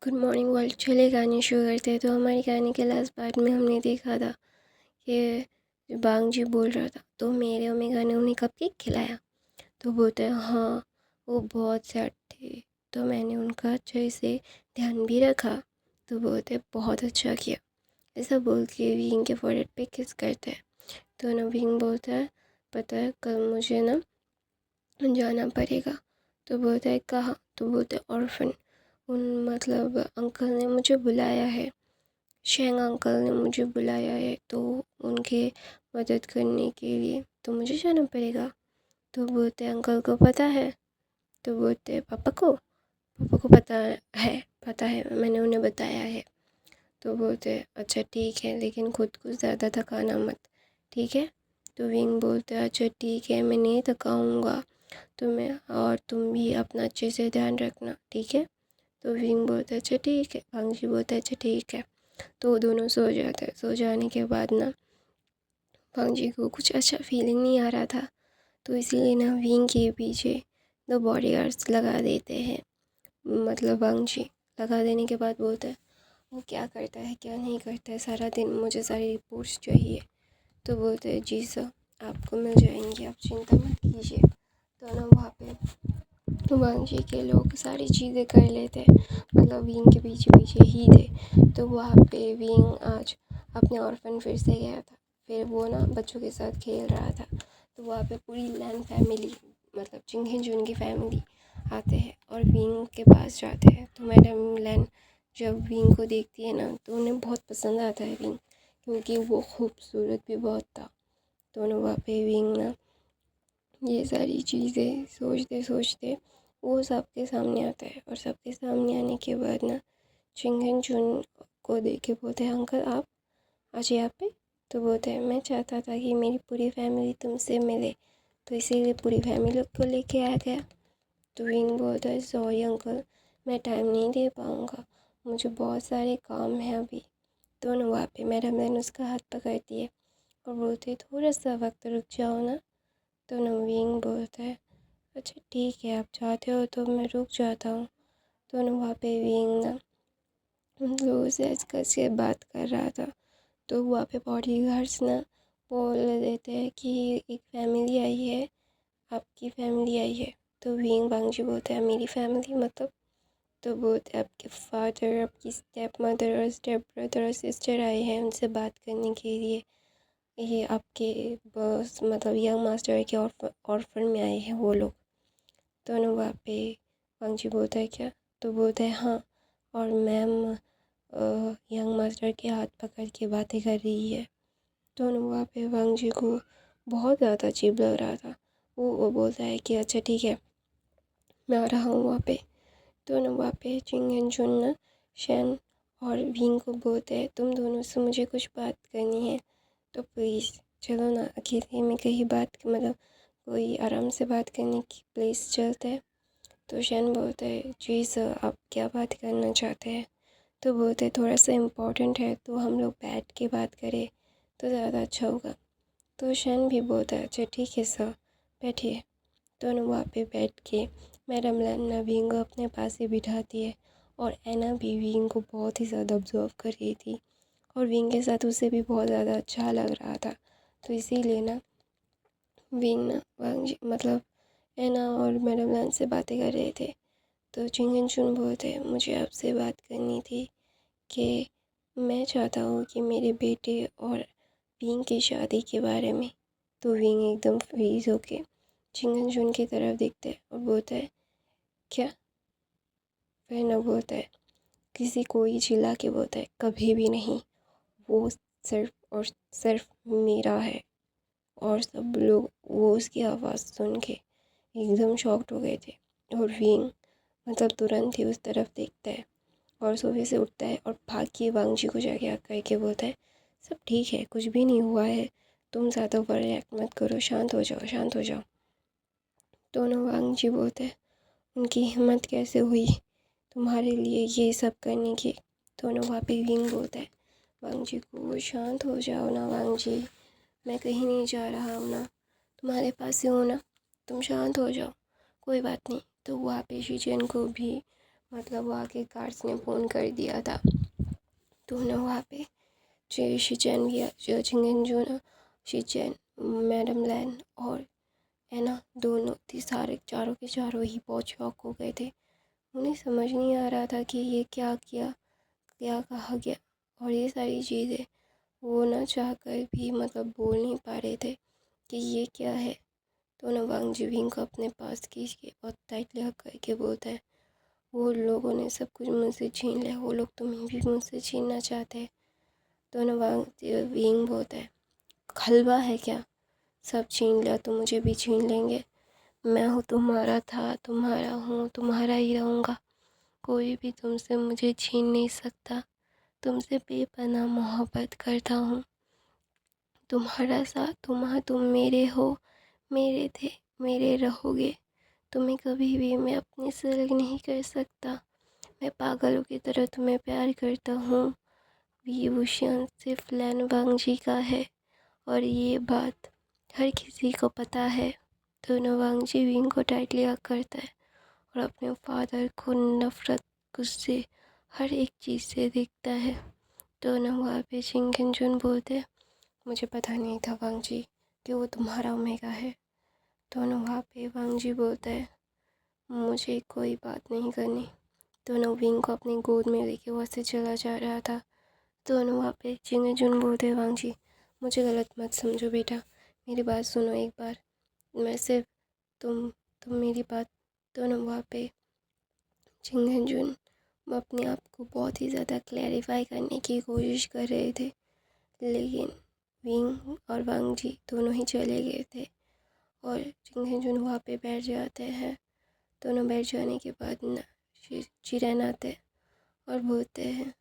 Good morning world. चलिए कहानी शुरू करते हैं। तो हमारी कहानी के लास्ट पार्ट में हमने देखा था कि बांग जी बोल रहा था तो मेरे ओमेगा ने उन्हें कपकेक खिलाया। तो बोलते हैं हाँ, वो बहुत सैड थे तो मैंने उनका अच्छे से ध्यान भी रखा। तो बोलते बहुत अच्छा किया। ऐसा बोल के विंग के फोrehead पे किस करते हैं। तो ना विंग बोलता है पता है कल मुझे ना जाना पड़ेगा। तो बोलता है कहाँ। तो बोलते ऑर्फन। उन मतलब अंकल ने मुझे बुलाया है, शेंग अंकल ने मुझे बुलाया है तो उनके मदद करने के लिए तो मुझे जाना पड़ेगा। तो बोलते अंकल को पता है। तो बोलते पापा को पता है मैंने उन्हें बताया है। तो बोलते अच्छा ठीक है लेकिन खुद को ज़्यादा थकाना मत, ठीक है। तो विंग बोलते अच्छा ठीक है मैं नहीं थकाऊँगा तुम्हें, और तुम भी अपना अच्छे से ध्यान रखना, ठीक है। तो विंग बोलता अच्छा ठीक है, भांगजी बोलता अच्छा ठीक है। तो वो दोनों सो जाते हैं। सो जाने के बाद ना भांगजी को कुछ अच्छा फीलिंग नहीं आ रहा था। तो इसीलिए ना विंग के पीछे दो बॉडीगार्ड्स लगा देते हैं। मतलब भांगजी लगा देने के बाद बोलता है वो क्या करता है क्या नहीं करता है सारा दिन, मुझे सारी रिपोर्ट्स चाहिए। तो बोलते हैं जी सर आपको मिल जाएंगी, आप चिंता मत कीजिए। तो ना वहाँ पे वांग के लोग सारी चीज़ें कर लेते हैं, मतलब विंग के पीछे पीछे ही थे। तो वहाँ पे विंग आज अपने ऑर्फन फिर से गया था। फिर वो ना बच्चों के साथ खेल रहा था। तो वहाँ पे पूरी लैन फैमिली मतलब चिंग जून की फैमिली आते हैं और विंग के पास जाते हैं। तो मैडम लैन जब विंग को देखती है ना तो उन्हें बहुत पसंद आता है विंग, क्योंकि वो खूबसूरत भी बहुत था। तो ना वहाँ पे विंग ना ये सारी चीज़ें सोचते सोचते वो सबके सामने आता है। और सबके सामने आने के बाद ना चिंगन चुन को देख के बोलते हैं अंकल आप आज यहाँ पे। तो बोलते हैं मैं चाहता था कि मेरी पूरी फैमिली तुमसे मिले तो इसीलिए पूरी फैमिली को लेके आ गया। तो विंग बोलता है सॉरी अंकल मैं टाइम नहीं दे पाऊँगा, मुझे बहुत सारे काम हैं अभी। तो ना वहाँ पे मैडम ने उसका हाथ पकड़ती है और बोलती है थोड़ा सा वक्त रुक जाओ ना। तो नवीन बोलता है अच्छा ठीक है आप चाहते हो तो मैं रुक जाता हूँ। तो ना वहाँ पे विंग ना उन लोगों से हंस के बात कर रहा था। तो वहाँ पे बॉडीगार्ड्स ना बोल देते हैं कि एक फैमिली आई है, आपकी फैमिली आई है। तो विंग बांगजी बोलता है मेरी फैमिली मतलब। तो बोलते हैं आपके फादर आपकी स्टेप मदर और स्टेप ब्रदर और सिस्टर आए हैं उनसे बात करने के लिए। ये आपके बस मतलब यंग मास्टर के ऑर्फन में आए हैं वो लोग। तो ना वहाँ पे वांगजी बोलता है क्या। तो बोलता है हाँ, और मैम यंग मास्टर के हाथ पकड़ के बातें कर रही है। तो ना वहाँ पे वांगजी को बहुत ज़्यादा अजीब लग रहा था। वो बोलता है कि अच्छा ठीक है मैं आ रहा हूँ वहाँ पे। तो ना वहाँ पे चिंग एंड चुन ना शैन और विंग को बोलते हैं तुम दोनों से मुझे कुछ बात करनी है तो प्लीज़ चलो ना अकेले में कहीं बात मतलब कोई आराम से बात करने की प्लीज़ चलते हैं। तो शैन बोलता है जी सर आप क्या बात करना चाहते हैं। तो बोलते हैं थोड़ा सा इम्पोर्टेंट है तो हम लोग बैठ के बात करें तो ज़्यादा अच्छा होगा। तो शैन भी बोलता है अच्छा ठीक है सर बैठिए। दोनों वहाँ पे बैठ के मैडम लैन विंग को अपने पास ही बिठाती है और एना भी विंग को बहुत ही ज़्यादा ऑब्जर्व कर रही थी और विंग के साथ उसे भी बहुत ज़्यादा अच्छा लग रहा था। तो इसीलिए ना विंग ना मतलब एना और मैडम लैन से बातें कर रहे थे। तो चिंगन चुन बोलते मुझे आपसे बात करनी थी कि मैं चाहता हूँ कि मेरे बेटे और विंग की शादी के बारे में। तो विंग एकदम फ्रीज होके चिंगन चुन की तरफ देखता है और बोलता है क्या। फिर न बोलता है किसी को ही चिल्ला के बोलता है कभी भी नहीं, वो सिर्फ और सिर्फ मेरा है। और सब लोग वो उसकी आवाज़ सुन के एकदम शॉक्ड हो गए थे। और विंग मतलब तुरंत ही उस तरफ देखता है और सोफे से उठता है और भाग के वांगजी को जाके कह के बोलता है सब ठीक है कुछ भी नहीं हुआ है, तुम ज़्यादा ओवर रिएक्ट मत करो, शांत हो जाओ शांत हो जाओ। दोनों वांगजी बोलते हैं उनकी हिम्मत कैसे हुई तुम्हारे लिए ये सब करने की। दोनों वहाँ पे विंग बोलता है वांगजी को शांत हो जाओ ना वांगजी, मैं कहीं नहीं जा रहा हूँ ना, तुम्हारे पास ही हूँ ना, तुम शांत हो जाओ कोई बात नहीं। तो वहाँ पे शीचेन को भी मतलब वहाँ के गार्ड्स ने फ़ोन कर दिया था। तो ना वहाँ पे शिचेन गया, जो चिंगेंजून, शिचेन, मैडम लैन और है ना दोनों थी, सारे चारों के चारों ही बहुत शॉक हो गए थे। उन्हें समझ नहीं आ रहा था कि ये क्या किया, क्या कहा गया, और ये सारी चीज़ें वो ना चाह कर भी मतलब बोल नहीं पा रहे थे कि ये क्या है। तो ना वांग जिविंग को अपने पास खींच के बहुत टाइटली हक करके बोलता है, वो लोगों ने सब कुछ मुझसे छीन लिया, वो लोग तुम्हें भी मुझसे छीनना चाहते हैं। तो ना वांग जिविंग बोलता है, खलबा है क्या, सब छीन लिया तो मुझे भी छीन लेंगे। मैं हूँ तुम्हारा, था तुम्हारा हूँ, तुम्हारा ही रहूँगा। कोई भी तुमसे मुझे छीन नहीं सकता। तुमसे बेपनाह मोहब्बत करता हूँ। तुम्हारा साथ, तुम मेरे हो, मेरे थे, मेरे रहोगे। तुम्हें कभी भी मैं अपने से अलग नहीं कर सकता। मैं पागलों की तरह तुम्हें प्यार करता हूँ। विभूषण सिर्फ लैन वांगजी का है और ये बात हर किसी को पता है। दोनों वांगजी विंग को टाइटली हग करता है और अपने फादर को नफरत, गुस्से, हर एक चीज़ से देखता है। दोनों वहाँ पे चिंगेंजुन बोलते, मुझे पता नहीं था वांगजी कि वो तुम्हारा ओमेगा है। दोनों वहाँ पे वांगजी बोलता है, मुझे कोई बात नहीं करनी। दोनों विंग को अपनी गोद में लेके वहाँ से चला जा रहा था। दोनों वहाँ पे चिंगेंजुन बोलते, वांगजी मुझे गलत मत समझो बेटा, मेरी बात सुनो एक बार। मैं सिर्फ तुम मेरी बात। दोनों वहाँ पे चिंगेंजुन अपने आप को बहुत ही ज़्यादा क्लैरिफाई करने की कोशिश कर रहे थे, लेकिन विंग और वांगजी दोनों ही चले गए थे और चिंगेंजुन वहाँ पे बैठ जाते हैं। दोनों बैठ जाने के बाद ना चिरैन आते और बोलते हैं,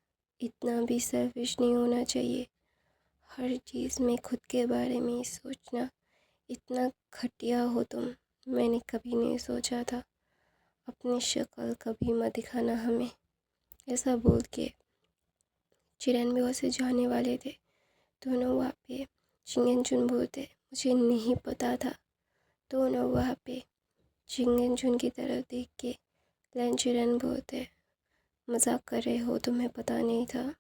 इतना भी सेल्फिश नहीं होना चाहिए, हर चीज़ में खुद के बारे में ही सोचना। इतना घटिया हो तुम, मैंने कभी नहीं सोचा था। अपनी शक्ल कभी मत दिखाना हमें। ऐसा बोल के चिरैन भी वैसे जाने वाले थे। दोनों वहाँ पे चिंगेंजुन बोलते, मुझे नहीं पता था। दोनों वहाँ पे चिंगेंजुन की तरफ देख के लैन चिरैन बोलते, मजाक कर रहे हो, तुम्हें पता नहीं था।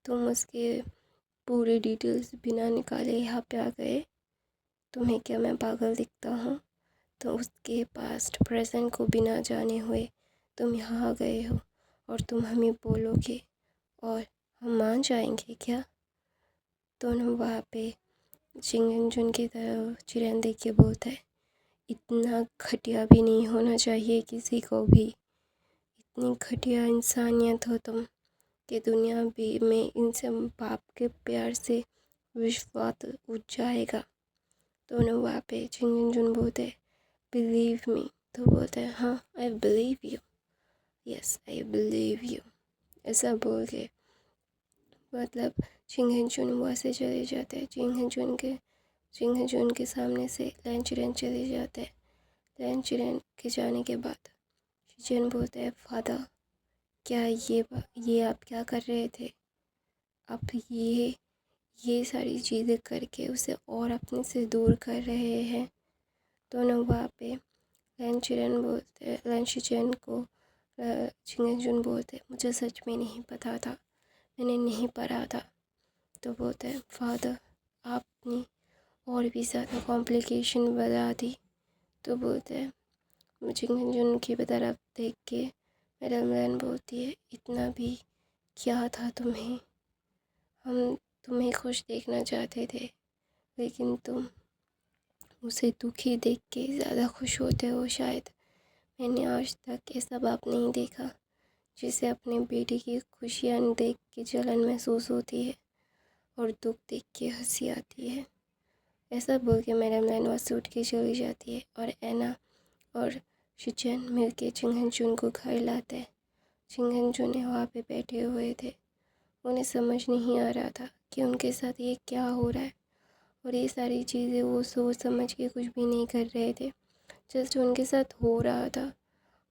तुम उसके पूरी डिटेल्स बिना निकाले यहाँ पे आ गए। तुम्हें क्या मैं पागल दिखता हूँ? तो उसके पास्ट प्रेजेंट को बिना जाने हुए तुम यहाँ आ गए हो और तुम हमें बोलोगे और हम मान जाएंगे क्या? दोनों वहाँ पे चिंगेंजुन की तरफ चिरैन देख के बोलता है, इतना घटिया भी नहीं होना चाहिए किसी को भी। इतनी घटिया इंसानियत हो तुम कि दुनिया भी में इनसे बाप के प्यार से विश्वास उठ जाएगा। दोनों वहाँ पे चिंगेंजुन बोलते, बिलीव मी। तो बोलते हैं, हाँ I believe you, yes I believe you. ऐसा बोल के मतलब चिंगेंजुन वहाँ से चले जाते हैं। चिंगेंजुन के सामने से लैन चिरैन चले जाते हैं। लैन चिरैन के जाने के बाद शिचेन बोलते हैं, फादर क्या ये आप क्या कर रहे थे? आप ये सारी चीज़ें करके उसे और अपने से दूर कर रहे हैं। दोनों वहाँ पे लैन शिचेन को चिंगेंजुन बोलते, मुझे सच में नहीं पता था, मैंने नहीं पढ़ा था। तो बोलते हैं, फादर आपने और भी ज़्यादा कॉम्प्लिकेशन बढ़ा दी। तो बोलते हैं, चिंगेंजुन की तरफ देख के मैडम लैन बोलती है, इतना भी क्या था तुम्हें? हम तुम्हें खुश देखना चाहते थे, लेकिन तुम उसे दुखी देख के ज़्यादा खुश होते हो शायद। मैंने आज तक ऐसा बाप नहीं देखा जिसे अपने बेटे की खुशियाँ देख के जलन महसूस होती है और दुख देख के हंसी आती है। ऐसा बोल के मैडम लैन वहाँ से उठ के चली जाती है और एना और शिचेन मिल के चिंगेंजुन को घर लाते हैं। चिंगेंजुन वहाँ पे बैठे हुए थे। उन्हें समझ नहीं आ रहा था कि उनके साथ ये क्या हो रहा है, और ये सारी चीज़ें वो सोच समझ के कुछ भी नहीं कर रहे थे। जस्ट उनके साथ हो रहा था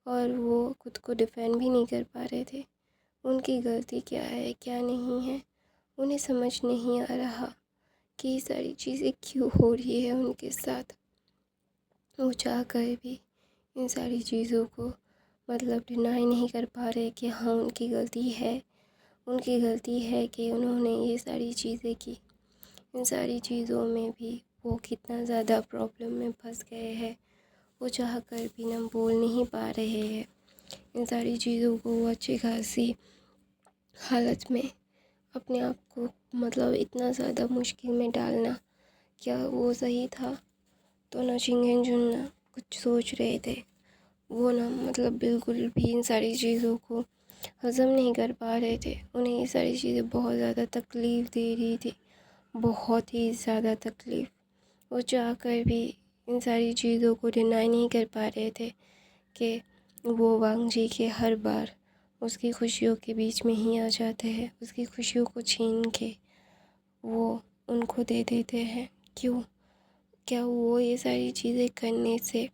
और वो खुद को डिफेंड भी नहीं कर पा रहे थे। उनकी गलती क्या है क्या नहीं है उन्हें समझ नहीं आ रहा कि ये सारी चीज़ें क्यों हो रही है उनके साथ। वो चाह कर भी इन सारी चीज़ों को मतलब डिनाई नहीं कर पा रहे कि हाँ उनकी गलती है। उनकी गलती है कि उन्होंने ये सारी चीज़ें की। इन सारी चीज़ों में भी वो कितना ज़्यादा प्रॉब्लम में फंस गए हैं। वो चाह कर भी ना बोल नहीं पा रहे हैं। इन सारी चीज़ों को वो अच्छी खासी हालत में अपने आप को मतलब इतना ज़्यादा मुश्किल में डालना, क्या वो सही था? तो ना चिंगेन जुन ना कुछ सोच रहे थे। वो ना मतलब बिल्कुल भी इन सारी चीज़ों को हज़म नहीं कर पा रहे थे। उन्हें ये सारी चीज़ें बहुत ज़्यादा तकलीफ़ दे रही थी, बहुत ही ज़्यादा तकलीफ़। वो चाह कर भी इन सारी चीज़ों को डिनाई नहीं कर पा रहे थे कि वो वांग जी के हर बार उसकी खुशियों के बीच में ही आ जाते हैं, उसकी खुशियों को छीन के वो उनको दे देते हैं। क्यों? क्या वो ये सारी चीज़ें करने से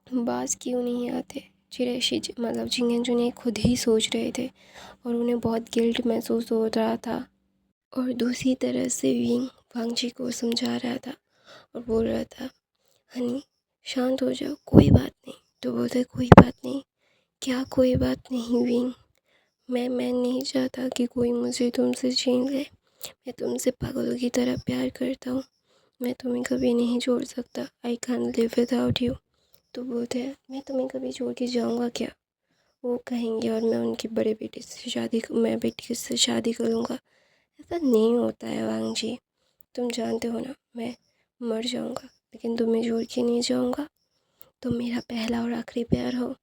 बाज क्यों नहीं आते? चिरेशी मतलब चिंगेन जुने खुद ही सोच रहे थे और उन्हें बहुत गिल्ट महसूस हो रहा था। और दूसरी तरह से विंग वांग जी को समझा रहा था और बोल रहा था, हनी शांत हो जाओ, कोई बात नहीं। तो बोलते कोई बात नहीं। क्या कोई बात नहीं विंग? मैं नहीं चाहता कि कोई मुझे तुमसे छीन ले। मैं तुमसे पागलों की तरह प्यार करता हूँ। मैं तुम्हें कभी नहीं छोड़ सकता। I can live without you. तो बोलते हैं मैं तुम्हें कभी छोड़ के जाऊँगा क्या? वो कहेंगे और मैं उनके बड़े बेटे से मैं बेटी से शादी करूँगा। ऐसा नहीं होता है वांग जी। तुम जानते हो ना, मैं मर जाऊँगा लेकिन तुम्हें छोड़ के नहीं जाऊँगा। तुम मेरा पहला और आखिरी प्यार हो।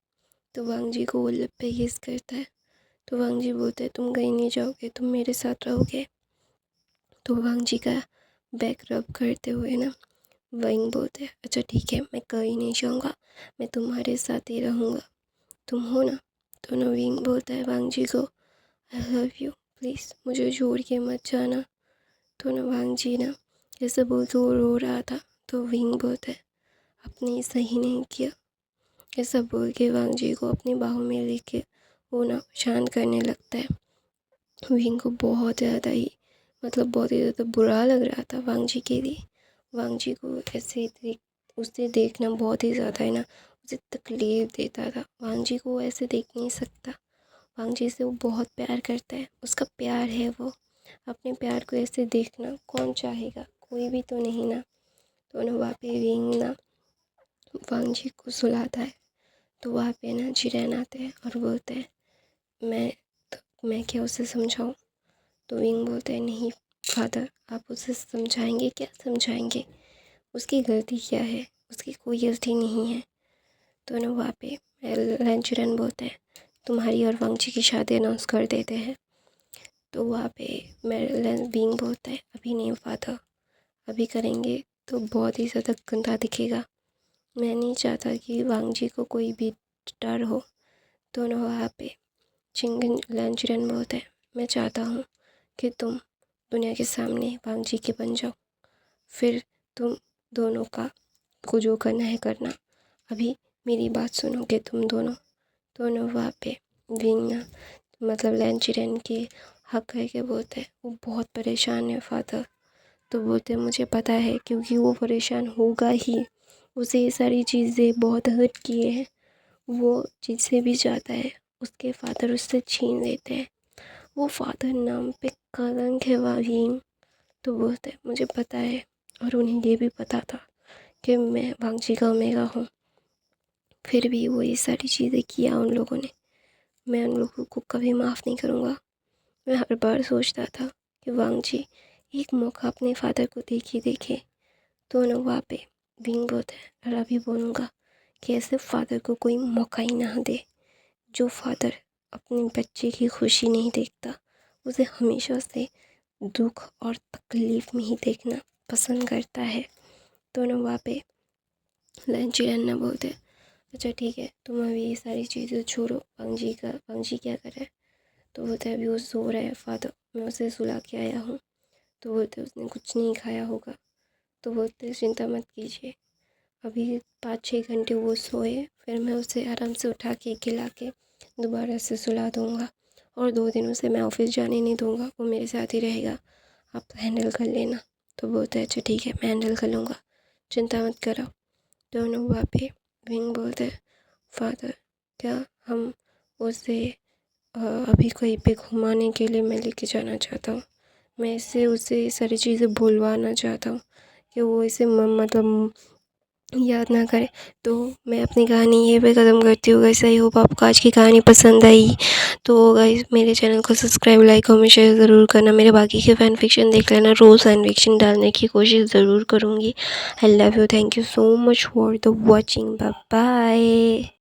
तो वांग जी को वो लिप पे किस करता है। तो वांग जी बोलते हैं तुम कहीं नहीं जाओगे, तुम मेरे साथ रहोगे। तो वांग जी का बैक रब करते हुए ना विंग बोलते हैं अच्छा ठीक है, मैं कहीं नहीं जाऊँगा, मैं तुम्हारे साथ ही रहूँगा, तुम हो ना? तो ना विंग बोलता है वांग जी को आई लव यू, प्लीज़ मुझे छोड़ के मत जाना। तो ना वांग जी ना ऐसे बोलते वो रो रहा था। तो विंग बोलता है आपने सही नहीं किया। ऐसा बोल के वांग जी को अपनी बाहों में लेके वो ना शांत करने लगता है। विंग को बहुत ज़्यादा ही मतलब बहुत ही ज़्यादा बुरा लग रहा था वांग जी के लिए। वांग जी को ऐसे उसे देखना बहुत ही ज़्यादा है ना उसे तकलीफ़ देता था। वांग जी को वो ऐसे देख नहीं सकता। वांग जी से वो बहुत प्यार करता है, उसका प्यार है वो। अपने प्यार को ऐसे देखना कौन चाहेगा? कोई भी तो नहीं ना। तो ना वहाँ पे विंग ना वांग जी को सुलाता है। तो वहाँ पे ना जिरैन आते हैं और बोलते हैं मैं मैं क्या उसे समझाऊँ? तो विंग बोलते हैं नहीं फादर, आप उसे समझाएंगे क्या समझाएंगे? उसकी गलती क्या है? उसकी कोई गलती नहीं है। तो ना वहाँ पे लंचरन बोलते हैं तुम्हारी और वांग जी की शादी अनाउंस कर देते हैं। तो वहाँ पे मेरिलन विंग बोलता है अभी नहीं फादर, अभी करेंगे तो बहुत ही ज़्यादा गंदा दिखेगा। मैं नहीं चाहता कि वांग जी को कोई भी डर हो। तो ना वहाँ पे चिंगन लंचरन बोलता है मैं चाहता हूँ कि तुम दुनिया के सामने वांग जी के बन जाओ, फिर तुम दोनों को जो करना है करना। अभी मेरी बात सुनोगे तुम दोनों? दोनों वहाँ पे विंग ना मतलब लंचरन के हक करके बोलते हैं वो बहुत परेशान है फादर। तो बोलते मुझे पता है क्योंकि वो परेशान होगा ही। उसे ये सारी चीज़ें बहुत हर्ट किए हैं। वो जिससे भी जाता है उसके फादर उससे छीन लेते हैं। वो फादर नाम पे कलंक है वाहीम। तो बोलते मुझे पता है और उन्हें ये भी पता था कि मैं वांगजी का ओमेगा हूँ। फिर भी वो ये सारी चीज़ें किया उन लोगों ने। मैं उन लोगों को कभी माफ़ नहीं करूँगा। मैं हर बार सोचता था कि वांग जी एक मौका अपने फादर को देखे। तो ना वहाँ पे विंग बोलता है और अभी बोलूँगा कि ऐसे फादर को कोई मौका ही ना दे। जो फादर अपने बच्चे की खुशी नहीं देखता उसे हमेशा से दुख और तकलीफ़ में ही देखना पसंद करता है। तो ना वहाँ पे लंच रन्ना बोलते हैं अच्छा ठीक है तुम अभी ये सारी चीज़ें छोड़ो। वांग जी क्या कर रहा है? तो बोलते हैं अभी वो सो रहा है फादर, मैं उसे सुला के आया हूँ। तो बोलते उसने कुछ नहीं खाया होगा। तो बोलते चिंता मत कीजिए, अभी 5-6 घंटे वो सोए फिर मैं उसे आराम से उठा के खिला के दोबारा से सुला दूँगा और 2 दिन उसे मैं ऑफिस जाने नहीं दूँगा, वो मेरे साथ ही रहेगा, आप हैंडल कर लेना। तो बोलते हैं अच्छा ठीक है मैं हैंडल कर लूँगा, चिंता मत करो। दोनों वहाँ पे विंग बोलते फादर क्या हम उसे अभी कहीं पे घुमाने के लिए मैं लेके जाना चाहता हूँ। मैं इससे उसे ये सारी चीज़ें भुलवाना चाहता हूँ कि वो इसे मतलब याद ना करे। तो मैं अपनी कहानी यहीं पे ख़त्म करती हूँ गाइस। आई होप आपको आज की कहानी पसंद आई। तो गाइस मेरे चैनल को सब्सक्राइब, लाइक, कमेंट, शेयर ज़रूर करना। मेरे बाकी के फ़ैन फ़िक्शन देख लेना, रोज़ फ़ैन फ़िक्शन डालने की कोशिश ज़रूर करूँगी। I love you, thank you so much for the watching, bye bye.